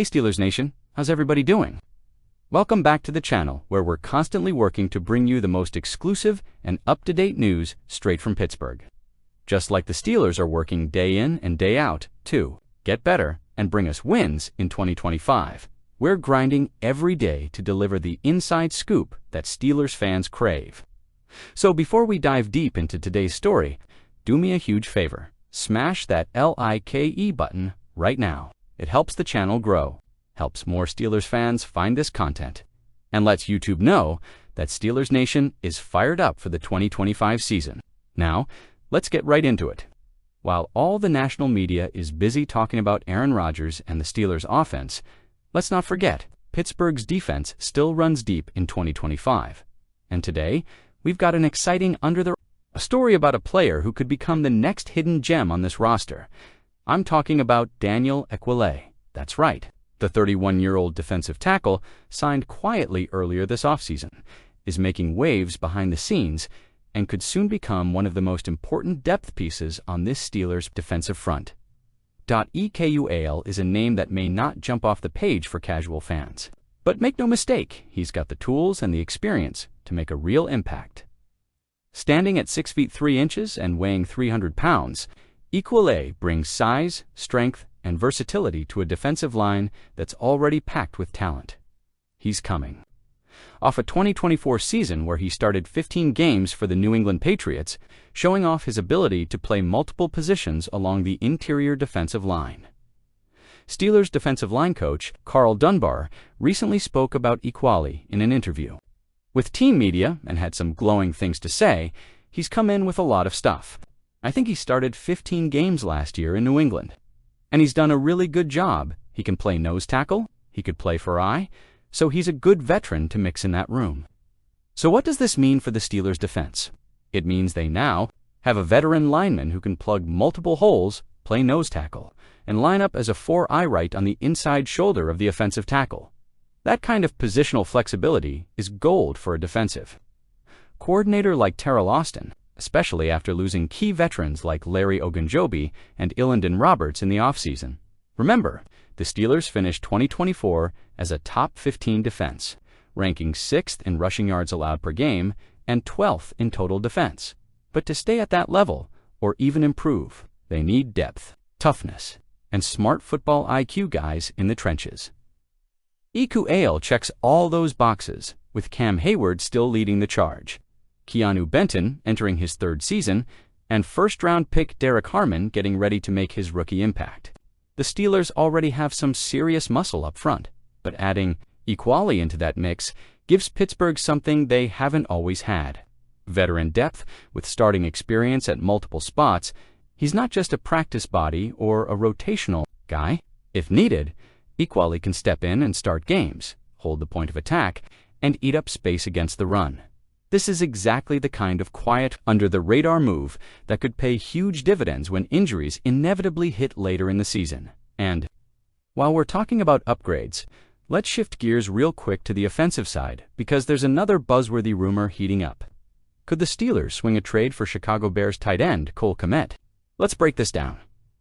Hey Steelers Nation, how's everybody doing? Welcome back to the channel where we're constantly working to bring you the most exclusive and up-to-date news straight from Pittsburgh. Just like the Steelers are working day in and day out to get better and bring us wins in 2025, we're grinding every day to deliver the inside scoop that Steelers fans crave. So before we dive deep into today's story, do me a huge favor. Smash that like button right now. It helps the channel grow, helps more Steelers fans find this content, and lets YouTube know that Steelers Nation is fired up for the 2025 season. Now, let's get right into it. While all the national media is busy talking about Aaron Rodgers and the Steelers' offense, let's not forget, Pittsburgh's defense still runs deep in 2025. And today, we've got an exciting a story about a player who could become the next hidden gem on this roster. I'm talking about Daniel Ekuale. That's right. The 31-year-old defensive tackle, signed quietly earlier this offseason, is making waves behind the scenes and could soon become one of the most important depth pieces on this Steelers defensive front. Ekuale is a name that may not jump off the page for casual fans. But make no mistake, he's got the tools and the experience to make a real impact. Standing at 6 feet 3 inches and weighing 300 pounds, Ekuale brings size, strength, and versatility to a defensive line that's already packed with talent. He's coming off a 2024 season where he started 15 games for the New England Patriots, showing off his ability to play multiple positions along the interior defensive line. Steelers defensive line coach Carl Dunbar recently spoke about Ekuale in an interview. With team media and had some glowing things to say, he's come in with a lot of stuff. I think he started 15 games last year in New England. And he's done a really good job. He can play nose tackle, he could play for eye, so he's a good veteran to mix in that room. So what does this mean for the Steelers' defense? It means they now have a veteran lineman who can plug multiple holes, play nose tackle, and line up as a 4-eye right on the inside shoulder of the offensive tackle. That kind of positional flexibility is gold for a defensive coordinator like Terrell Austin, especially after losing key veterans like Larry Ogunjobi and Ilandon Roberts in the offseason. Remember, the Steelers finished 2024 as a top 15 defense, ranking 6th in rushing yards allowed per game and 12th in total defense. But to stay at that level, or even improve, they need depth, toughness, and smart football IQ guys in the trenches. Ekuale checks all those boxes, with Cam Hayward still leading the charge, Keanu Benton entering his 3rd season, and first-round pick Derek Harmon getting ready to make his rookie impact. The Steelers already have some serious muscle up front, but adding Ekuale into that mix gives Pittsburgh something they haven't always had. Veteran depth with starting experience at multiple spots. He's not just a practice body or a rotational guy. If needed, Ekuale can step in and start games, hold the point of attack, and eat up space against the run. This is exactly the kind of quiet, under-the-radar move that could pay huge dividends when injuries inevitably hit later in the season. And while we're talking about upgrades, let's shift gears real quick to the offensive side because there's another buzzworthy rumor heating up. Could the Steelers swing a trade for Chicago Bears tight end Cole Kmet? Let's break this down.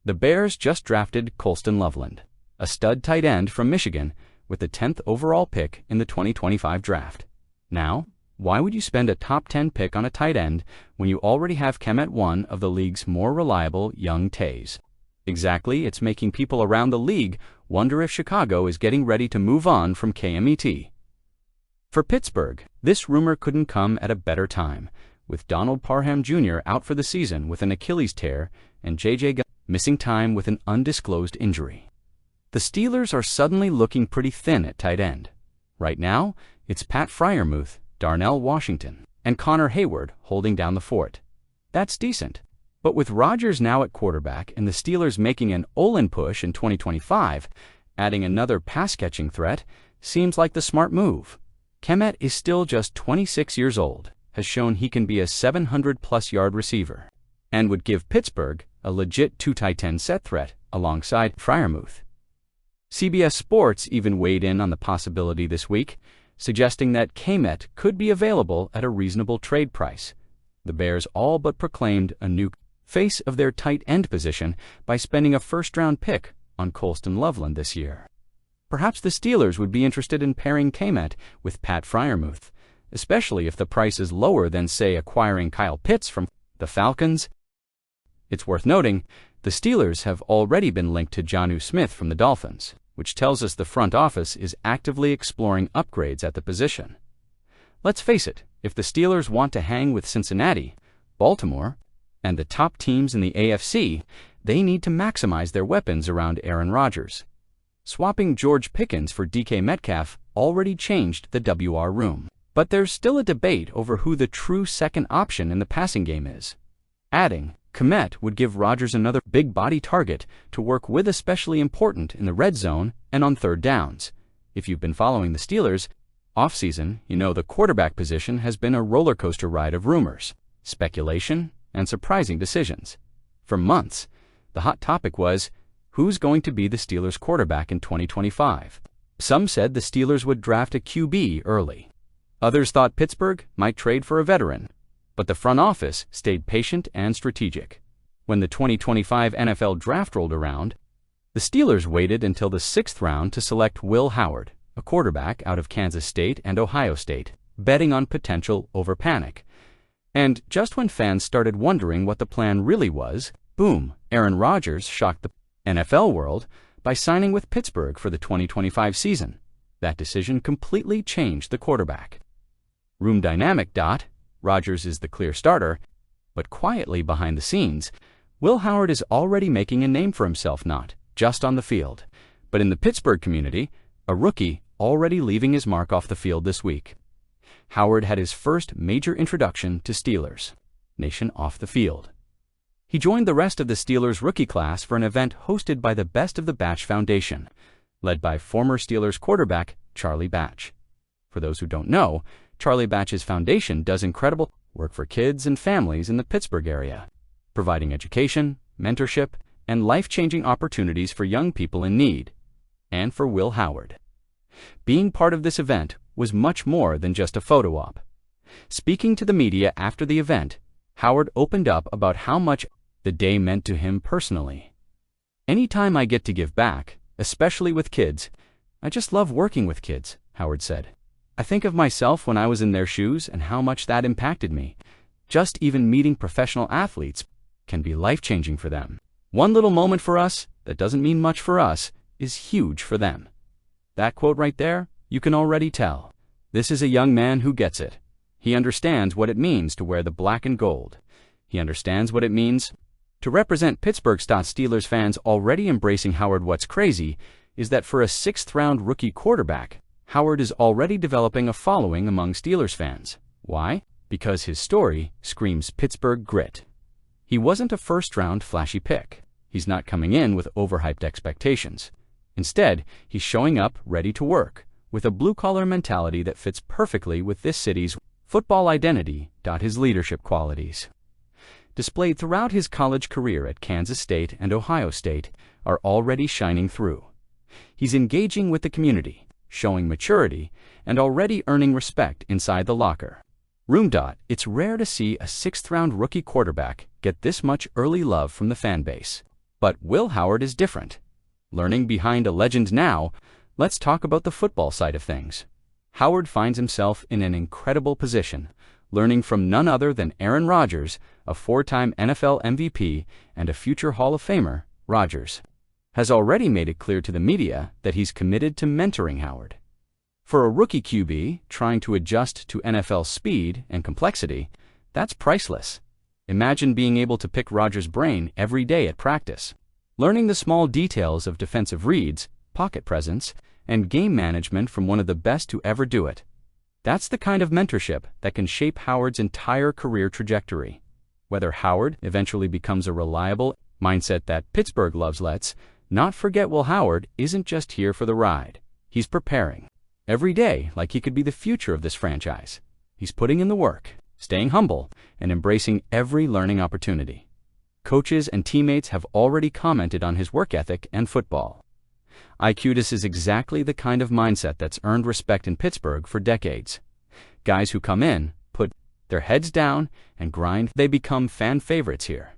The Bears just drafted Colston Loveland, a stud tight end from Michigan, with the 10th overall pick in the 2025 draft. Now, why would you spend a top 10 pick on a tight end when you already have Kmet, one of the league's more reliable young Tays? Exactly, it's making people around the league wonder if Chicago is getting ready to move on from Kmet. For Pittsburgh, this rumor couldn't come at a better time, with Donald Parham Jr. out for the season with an Achilles tear and J.J. missing time with an undisclosed injury. The Steelers are suddenly looking pretty thin at tight end. Right now, it's Pat Freiermuth, Darnell Washington, and Connor Hayward holding down the fort. That's decent. But with Rodgers now at quarterback and the Steelers making an all-in push in 2025, adding another pass-catching threat seems like the smart move. Kmet is still just 26 years old, has shown he can be a 700-plus yard receiver, and would give Pittsburgh a legit 2 tight end set threat alongside Freiermuth. CBS Sports even weighed in on the possibility this week, suggesting that Kmet could be available at a reasonable trade price. The Bears all but proclaimed a new face of their tight end position by spending a first-round pick on Colston Loveland this year. Perhaps the Steelers would be interested in pairing Kmet with Pat Freiermuth, especially if the price is lower than, say, acquiring Kyle Pitts from the Falcons. It's worth noting, the Steelers have already been linked to Jonnu Smith from the Dolphins, which tells us the front office is actively exploring upgrades at the position. Let's face it, if the Steelers want to hang with Cincinnati, Baltimore, and the top teams in the AFC, they need to maximize their weapons around Aaron Rodgers. Swapping George Pickens for DK Metcalf already changed the WR room. But there's still a debate over who the true second option in the passing game is. Adding Kmet would give Rodgers another big body target to work with, especially important in the red zone and on third downs. If you've been following the Steelers offseason, you know the quarterback position has been a roller coaster ride of rumors, speculation, and surprising decisions. For months, the hot topic was, who's going to be the Steelers quarterback in 2025? Some said the Steelers would draft a QB early. Others thought Pittsburgh might trade for a veteran. But the front office stayed patient and strategic. When the 2025 NFL Draft rolled around, the Steelers waited until the 6th round to select Will Howard, a quarterback out of Kansas State and Ohio State, betting on potential over panic. And just when fans started wondering what the plan really was, boom, Aaron Rodgers shocked the NFL world by signing with Pittsburgh for the 2025 season. That decision completely changed the quarterback. Room dynamic. Rodgers is the clear starter, but quietly behind the scenes, Will Howard is already making a name for himself, not just on the field, but in the Pittsburgh community, a rookie already leaving his mark off the field this week. Howard had his first major introduction to Steelers Nation off the field. He joined the rest of the Steelers rookie class for an event hosted by the Best of the Batch Foundation, led by former Steelers quarterback Charlie Batch. For those who don't know, Charlie Batch's foundation does incredible work for kids and families in the Pittsburgh area, providing education, mentorship, and life-changing opportunities for young people in need. And for Will Howard, being part of this event was much more than just a photo op. Speaking to the media after the event, Howard opened up about how much the day meant to him personally. "Anytime I get to give back, especially with kids, I just love working with kids," Howard said. "I think of myself when I was in their shoes and how much that impacted me. Just even meeting professional athletes can be life-changing for them. One little moment for us that doesn't mean much for us is huge for them." That quote right there, you can already tell. This is a young man who gets it. He understands what it means to wear the black and gold. He understands what it means to represent Pittsburgh. Steelers fans already embracing Howard. What's crazy is that for a 6th-round rookie quarterback, Howard is already developing a following among Steelers fans. Why? Because his story screams Pittsburgh grit. He wasn't a first-round flashy pick. He's not coming in with overhyped expectations. Instead, he's showing up ready to work, with a blue-collar mentality that fits perfectly with this city's football identity. His leadership qualities, displayed throughout his college career at Kansas State and Ohio State, are already shining through. He's engaging with the community, showing maturity, and already earning respect inside the locker room. It's rare to see a 6th-round rookie quarterback get this much early love from the fan base. But Will Howard is different. Learning behind a legend now, let's talk about the football side of things. Howard finds himself in an incredible position, learning from none other than Aaron Rodgers, a 4-time NFL MVP and a future Hall of Famer. Rodgers has already made it clear to the media that he's committed to mentoring Howard. For a rookie QB trying to adjust to NFL speed and complexity, that's priceless. Imagine being able to pick Rodgers' brain every day at practice, learning the small details of defensive reads, pocket presence, and game management from one of the best to ever do it. That's the kind of mentorship that can shape Howard's entire career trajectory. Whether Howard eventually becomes a reliable mindset that Pittsburgh loves, let's not forget Will Howard isn't just here for the ride. He's preparing every day like he could be the future of this franchise. He's putting in the work, staying humble, and embracing every learning opportunity. Coaches and teammates have already commented on his work ethic and football IQ. This is exactly the kind of mindset that's earned respect in Pittsburgh for decades. Guys who come in, put their heads down, and grind, they become fan favorites here.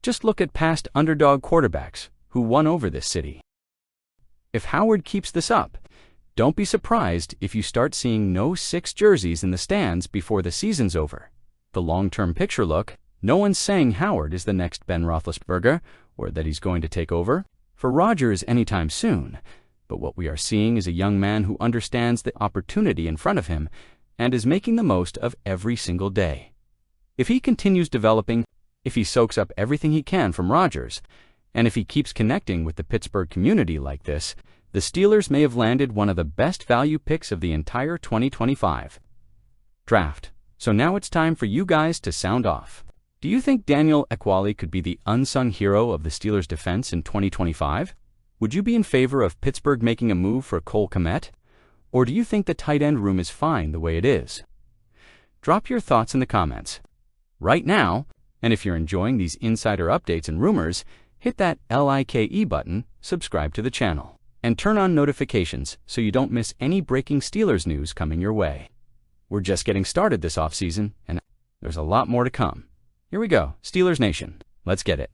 Just look at past underdog quarterbacks who won over this city. If Howard keeps this up, don't be surprised if you start seeing no 6 jerseys in the stands before the season's over. The long-term picture look, no one's saying Howard is the next Ben Roethlisberger or that he's going to take over for Rodgers anytime soon. But what we are seeing is a young man who understands the opportunity in front of him and is making the most of every single day. If he continues developing, if he soaks up everything he can from Rodgers, and if he keeps connecting with the Pittsburgh community like this, the Steelers may have landed one of the best value picks of the entire 2025 draft. So now it's time for you guys to sound off. Do you think Daniel Ekuale could be the unsung hero of the Steelers' defense in 2025? Would you be in favor of Pittsburgh making a move for Cole Kmet? Or do you think the tight end room is fine the way it is? Drop your thoughts in the comments right now, and if you're enjoying these insider updates and rumors, hit that like button, subscribe to the channel, and turn on notifications so you don't miss any breaking Steelers news coming your way. We're just getting started this offseason, and there's a lot more to come. Here we go, Steelers Nation. Let's get it.